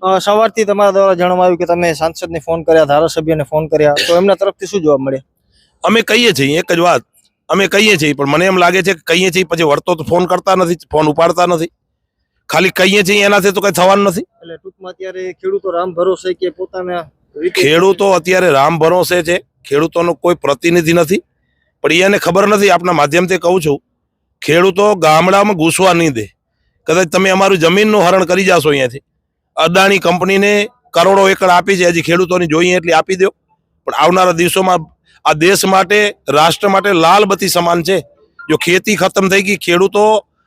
સવારથી તમારા દ્વારા જણાવવામાં આવ્યું કે તમે સાંસદને ફોન કર્યા, ધારાસભ્યને ફોન કર્યા, તો એમના તરફથી શું જવાબ મળ્યા? અમે કહીએ છીએ એક જ વાત, અમે કહીએ છીએ, પણ મને એમ લાગે છે કે કહીએ છીએ પછી વળતો તો ફોન કરતા નથી, ફોન ઉપાડતા નથી. ખાલી કહીએ છીએ એનાથી તો કઈ થવાનું નથી. એટલે ટૂંકમાં અત્યારે ખેડૂતો રામ ભરોસે કે પોતાના રીતે ખેડૂતો અત્યારે રામ ભરોસે છે, ખેડૂતોનો કોઈ પ્રતિનિધિ નથી. પણ એને ખબર નથી, આપના માધ્યમથી કહું છું, ખેડૂતો ગામડામાં ઘૂસવા નહીં દે. કદાચ તમે અમારું જમીનનું હરણ કરી જાશો અહીંયાથી, અદાણી કંપનીને કરોડો એકડ આપી છે, હજી ખેડૂતોની જોઈએ એટલી આપી દો. પણ આવનારા દિવસોમાં આ દેશ માટે, રાષ્ટ્ર માટે લાલ બત્તી સમાન છે. જો ખેતી ખતમ થઈ ગઈ, ખેડૂતો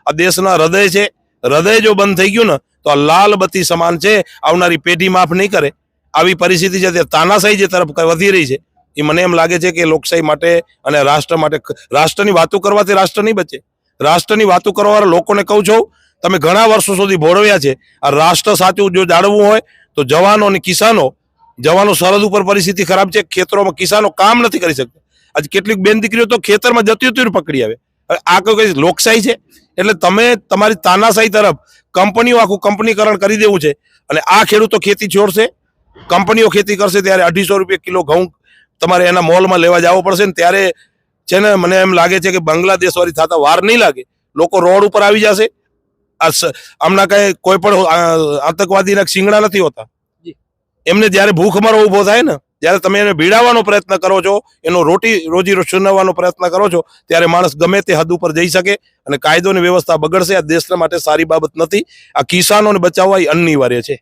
આ દેશના હૃદય છે, હૃદય જો બંધ થઈ ગયું ને તો આ લાલ બત્તી સમાન છે. આવનારી પેઢી માફ નહીં કરે. આવી પરિસ્થિતિ છે, તાનાશાહી જે તરફ વધી રહી છે, એ મને એમ લાગે છે કે લોકશાહી માટે અને રાષ્ટ્ર માટે, રાષ્ટ્રની વાતો કરવાથી રાષ્ટ્ર નહીં બચે. રાષ્ટ્રની વાતો કરવાવાળા લોકોને કહું છું, તમે ઘણા વર્ષો સુધી ભોળવ્યા છે. આ રાષ્ટ્ર સાચું જો જાળવવું હોય તો જવાનો અને કિસાનો, જવાનો સરહદ ઉપર પરિસ્થિતિ ખરાબ છે, ખેતરોમાં કિસાનો કામ નથી કરી શકતા. આજે કેટલીક બેન દીકરીઓ તો ખેતરમાં જતી હતી પકડી આવે. હવે આ કોઈ લોકશાહી છે? એટલે તમે તમારી તાનાશાહી તરફ કંપનીઓ આખું કંપનીકરણ કરી દેવું છે. અને આ ખેડૂતો ખેતી છોડશે, કંપનીઓ ખેતી કરશે, ત્યારે 250 રૂપિયા કિલો ઘઉં તમારે એના મોલમાં લેવા જવો પડશે ને ત્યારે છે ને મને એમ લાગે છે કે બાંગ્લાદેશ વાળી થતા વાર નહીં લાગે. લોકો રોડ ઉપર આવી જશે. આમના કઈ કોઈ પણ આતંકવાદીના શિંગડા નથી હોતા. એમને જયારે ભૂખમરો ઉભો થાય ને, જયારે તમે એને ભીડાવવાનો પ્રયત્ન કરો છો, એનો રોજી સુનાવવાનો પ્રયત્ન કરો છો, ત્યારે માણસ ગમે તે હદ ઉપર જઈ શકે અને કાયદોની વ્યવસ્થા બગડશે. આ દેશના માટે સારી બાબત નથી. આ કિસાનોને બચાવવા એ અનિવાર્ય છે.